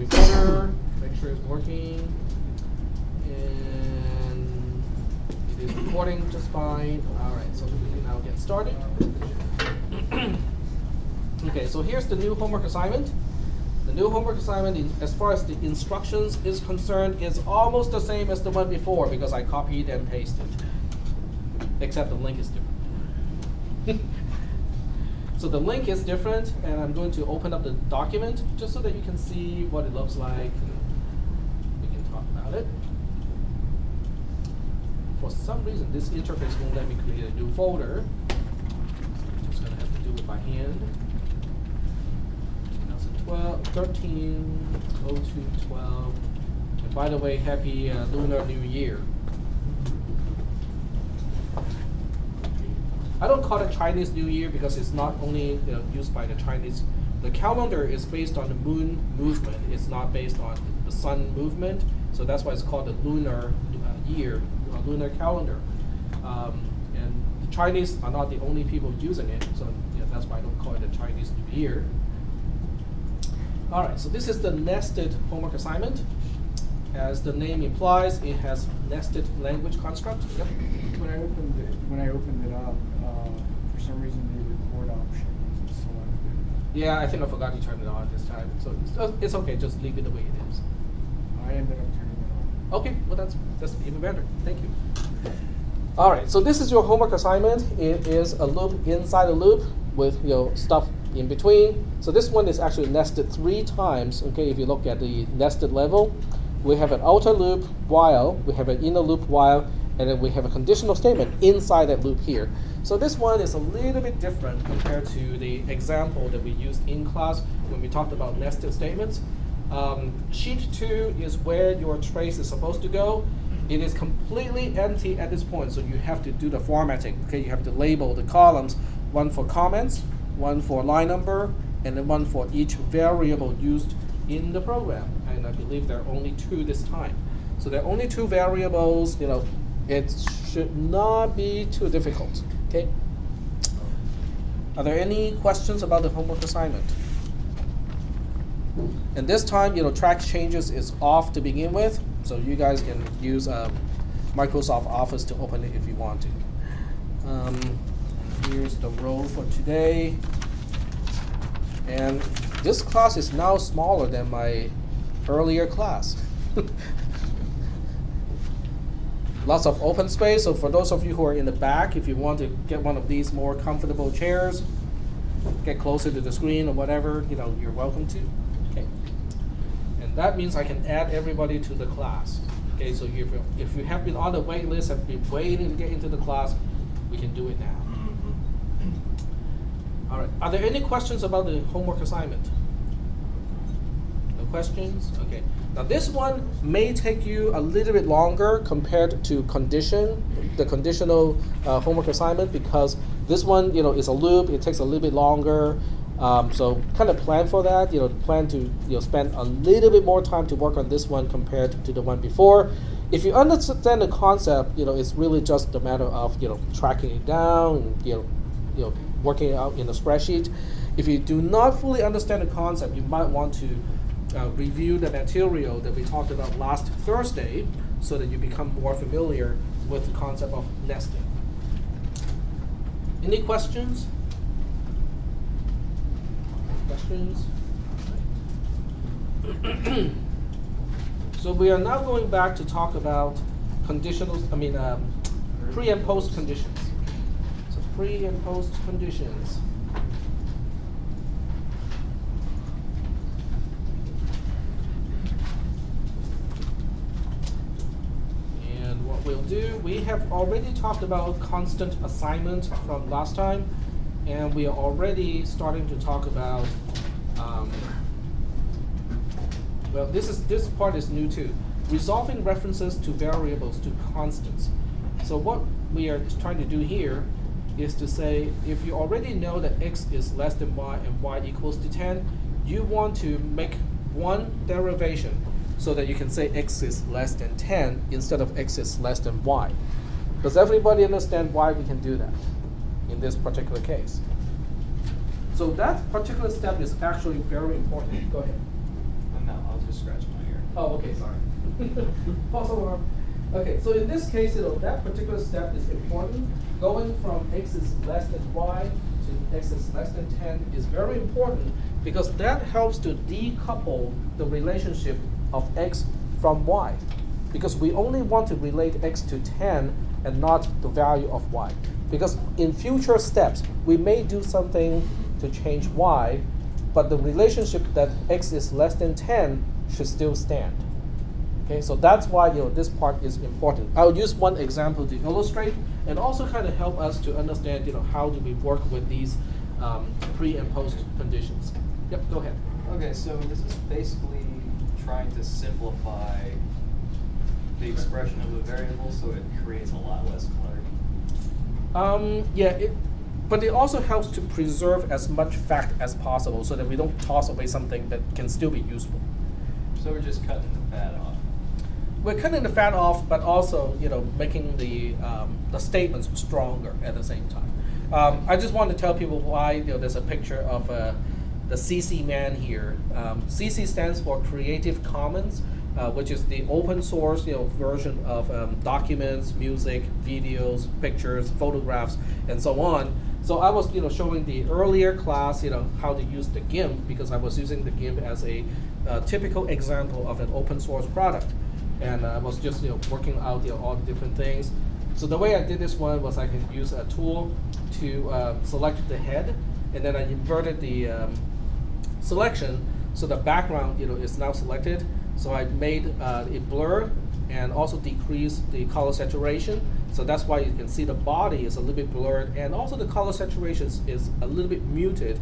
Recorder, make sure it's working, and it is recording just fine. All right, so we can now get started. Okay, so here's the new homework assignment. The new homework assignment, as far as the instructions is concerned, is almost the same as the one before because I copied and pasted, except the link is different. So the link is different, and I'm going to open up the document just so that you can see what it looks like. We can talk about it. For some reason, this interface won't let me create a new folder. So I'm just going to have to do it by hand. 2012, 13, 02, 12. And by the way, happy Lunar New Year. I don't call it Chinese New Year because it's not only used by the Chinese. The calendar is based on the moon movement. It's not based on the sun movement. So that's why it's called the lunar year, lunar calendar. And the Chinese are not the only people using it. So that's why I don't call it the Chinese New Year. All right, so this is the nested homework assignment. As the name implies, it has nested language construct. Yep. When I opened it up, for some reason the record option wasn't selected. Yeah, I think I forgot to turn it on this time. So it's okay, just leave it the way it is. I ended up turning it on. Okay, well that's even better. Thank you. All right, so this is your homework assignment. It is a loop inside a loop with stuff in between. So this one is actually nested 3 times. Okay, if you look at the nested level, we have an outer loop while, we have an inner loop while, and then we have a conditional statement inside that loop here. So this one is a little bit different compared to the example that we used in class when we talked about nested statements. Sheet 2 is where your trace is supposed to go. It is completely empty at this point, so you have to do the formatting. Okay, you have to label the columns, one for comments, one for line number, and then one for each variable used in the program. And I believe there are only 2 this time. So there are only 2 variables. It should not be too difficult. Okay. Are there any questions about the homework assignment? And this time, track changes is off to begin with, so you guys can use Microsoft Office to open it if you want to. Here's the role for today. And this class is now smaller than my earlier class. Lots of open space, so for those of you who are in the back, if you want to get one of these more comfortable chairs, get closer to the screen or whatever, you're welcome to. Okay. And that means I can add everybody to the class. Okay, so if you have been on the wait list, have been waiting to get into the class, we can do it now. All right, are there any questions about the homework assignment? No questions? Okay. Now this one may take you a little bit longer compared to the conditional homework assignment, because this one, is a loop. It takes a little bit longer. So kind of plan for that. Plan to spend a little bit more time to work on this one compared to the one before. If you understand the concept, it's really just a matter of tracking it down, and, working it out in a spreadsheet. If you do not fully understand the concept, you might want to review the material that we talked about last Thursday so that you become more familiar with the concept of nesting. Any questions? Questions? So we are now going back to talk about pre and post conditions. So pre and post conditions. And what we'll do, we have already talked about constant assignment from last time, and we are already starting to talk about this part is new too. Resolving references to variables to constants. So what we are trying to do here is to say, if you already know that x is less than y and y equals to 10, you want to make one derivation so that you can say x is less than 10 instead of x is less than y. Does everybody understand why we can do that in this particular case? So that particular step is actually very important. Go ahead. No, I'll just scratching my ear. Oh, okay, sorry. False alarm. Okay, so in this case, that particular step is important. Going from x is less than y to x is less than 10 is very important because that helps to decouple the relationship of x from y. Because we only want to relate x to 10 and not the value of y. Because in future steps, we may do something to change y, but the relationship that x is less than 10 should still stand. Okay, so that's why this part is important. I'll use one example to illustrate and also kind of help us to understand how do we work with these pre and post conditions. Yep, go ahead. Okay, so this is basically trying to simplify the expression of a variable so it creates a lot less clutter. Yeah, but it also helps to preserve as much fact as possible so that we don't toss away something that can still be useful. So we're just cutting the fat off. We're cutting the fat off, but also making the statements stronger at the same time. I just want to tell people why there's a picture of the CC man here. CC stands for Creative Commons, which is the open source version of documents, music, videos, pictures, photographs, and so on. So I was showing the earlier class how to use the GIMP because I was using the GIMP as a typical example of an open source product. And I was just working out all the different things. So the way I did this one was I can use a tool to select the head, and then I inverted the selection so the background is now selected. So I made it blur and also decreased the color saturation. So that's why you can see the body is a little bit blurred, and also the color saturation is a little bit muted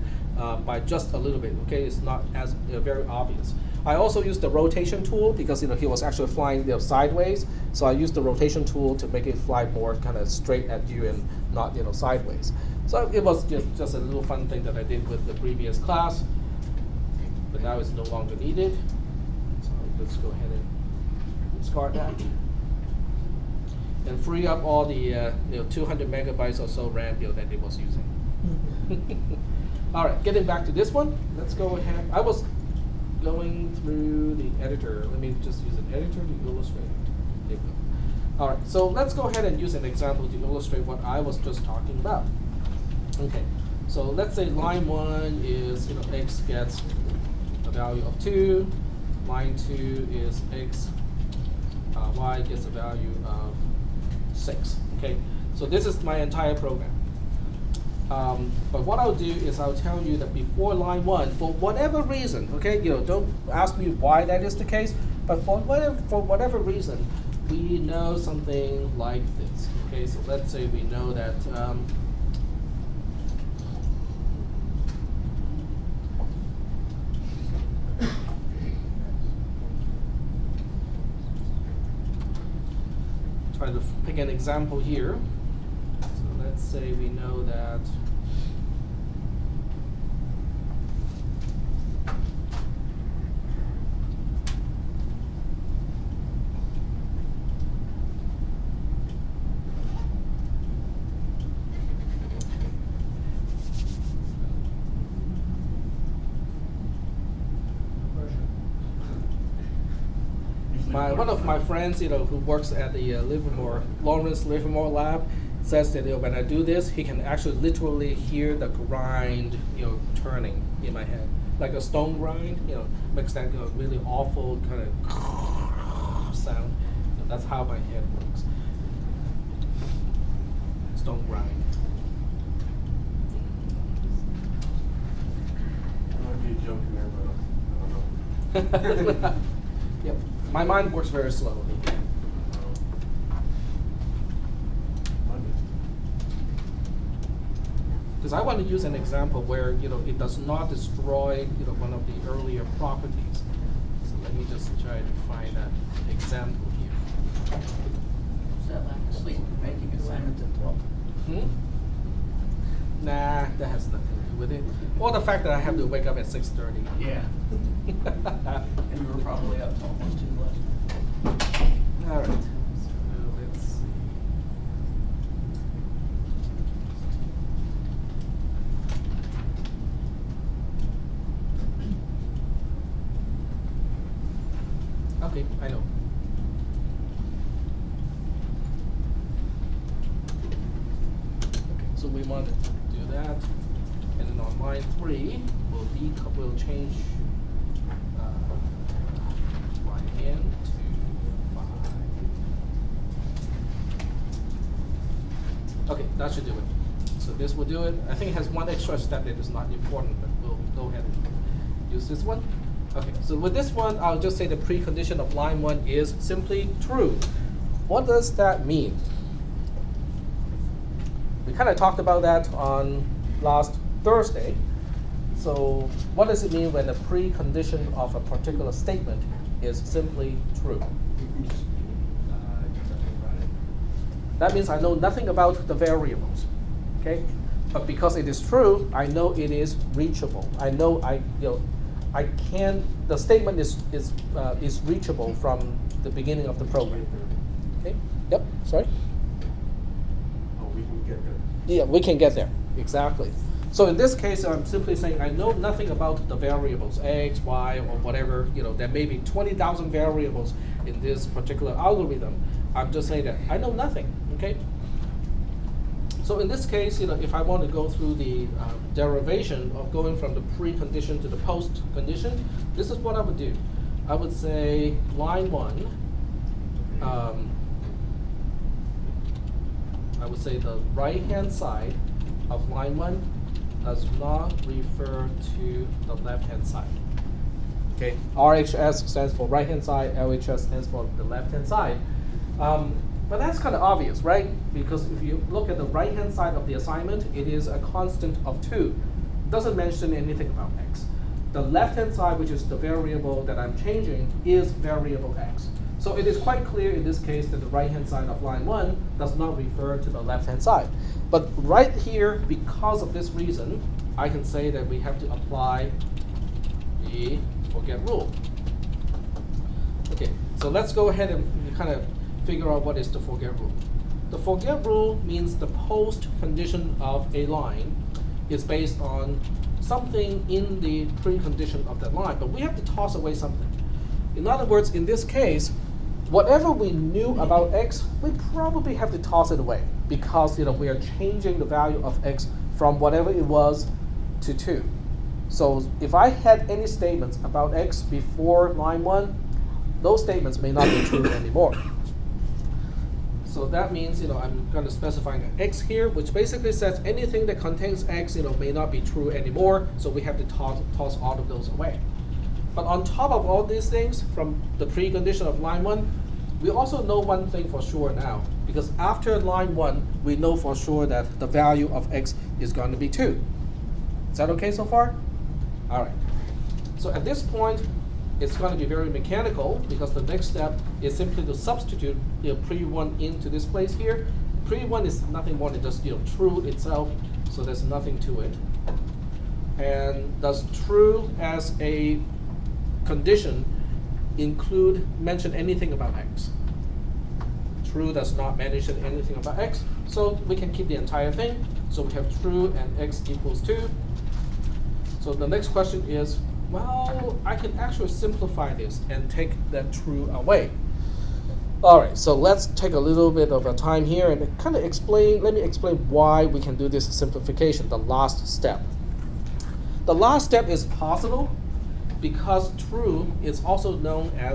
by just a little bit. Okay, it's not as very obvious. I also used the rotation tool because he was actually flying sideways. So I used the rotation tool to make it fly more kind of straight at you and not sideways. So it was just a little fun thing that I did with the previous class, but now it's no longer needed. So let's go ahead and discard that and free up all the 200 megabytes or so RAM that it was using. All right, getting back to this one, let's go ahead. I was going through the editor. Let me just use an editor to illustrate. There we go. All right, so let's go ahead and use an example to illustrate what I was just talking about. Okay, so let's say line 1 is x gets a value of 2. Line 2 is x, y gets a value of 6. Okay, so this is my entire program. But what I'll do is I'll tell you that before line 1, for whatever reason, okay, don't ask me why that is the case, but for whatever reason, we know something like this. Okay, so let's say we know that try to pick an example here. So let's say we know that one of my friends, who works at the Lawrence Livermore lab, says that when I do this, he can actually literally hear the grind, turning in my head, like a stone grind. Makes that really awful kind of sound. That's how my head works. Stone grind. Might be a joke in there, but I don't know. Yep. My mind works very slowly. Because I want to use an example where it does not destroy one of the earlier properties. So let me just try to find that example here. Is that like sleep making assignments at 12? Nah, that has nothing to do with it. Or the fact that I have to wake up at 6:30. Yeah. And you were probably up till almost 2 last night. All right. So let's see. Okay, I know. Okay, so we want to do that, and then on line 3, we'll change line n to 5. Okay, that should do it. So this will do it. I think it has one extra step that is not important, but we'll go ahead and use this one. Okay, so with this one, I'll just say the precondition of line 1 is simply true. What does that mean? We kind of talked about that on last Thursday. So what does it mean when the precondition of a particular statement is simply true? That means I know nothing about the variables, okay? But because it is true, I know it is reachable. I know I can. The statement is reachable from the beginning of the program. Okay. Yep. Sorry. Oh, we can get there. Yeah, we can get there. Exactly. So in this case, I'm simply saying I know nothing about the variables x, y, or whatever. There may be 20,000 variables in this particular algorithm. I'm just saying that I know nothing. Okay. So in this case, if I want to go through the derivation of going from the precondition to the post condition, this is what I would do. I would say line 1. I would say the right-hand side of line 1 does not refer to the left-hand side. Okay, RHS stands for right-hand side, LHS stands for the left-hand side. But that's kind of obvious, right? Because if you look at the right-hand side of the assignment, it is a constant of 2. It doesn't mention anything about x. The left-hand side, which is the variable that I'm changing, is variable x. So it is quite clear in this case that the right-hand side of line 1 does not refer to the left-hand side. But right here, because of this reason, I can say that we have to apply the forget rule. Okay, so let's go ahead and kind of figure out what is the forget rule. The forget rule means the post condition of a line is based on something in the precondition of that line, but we have to toss away something. In other words, in this case, whatever we knew about x, we probably have to toss it away because we are changing the value of x from whatever it was to 2. So if I had any statements about x before line 1, those statements may not be true anymore. So that means I'm going to specify an x here, which basically says anything that contains x may not be true anymore. So we have to toss all of those away. But on top of all these things, from the precondition of line 1, we also know one thing for sure now, because after line 1, we know for sure that the value of x is going to be 2. Is that okay so far? All right. So at this point, it's going to be very mechanical because the next step is simply to substitute pre1 into this place here. Pre1 is nothing more than just true itself, so there's nothing to it. And does true as a condition mention anything about x? True does not mention anything about x, so we can keep the entire thing. So we have true and x equals 2. So the next question is, well, I can actually simplify this and take that true away. All right, so let's take a little bit of a time here and kind of let me explain why we can do this simplification, the last step. The last step is possible because true is also known as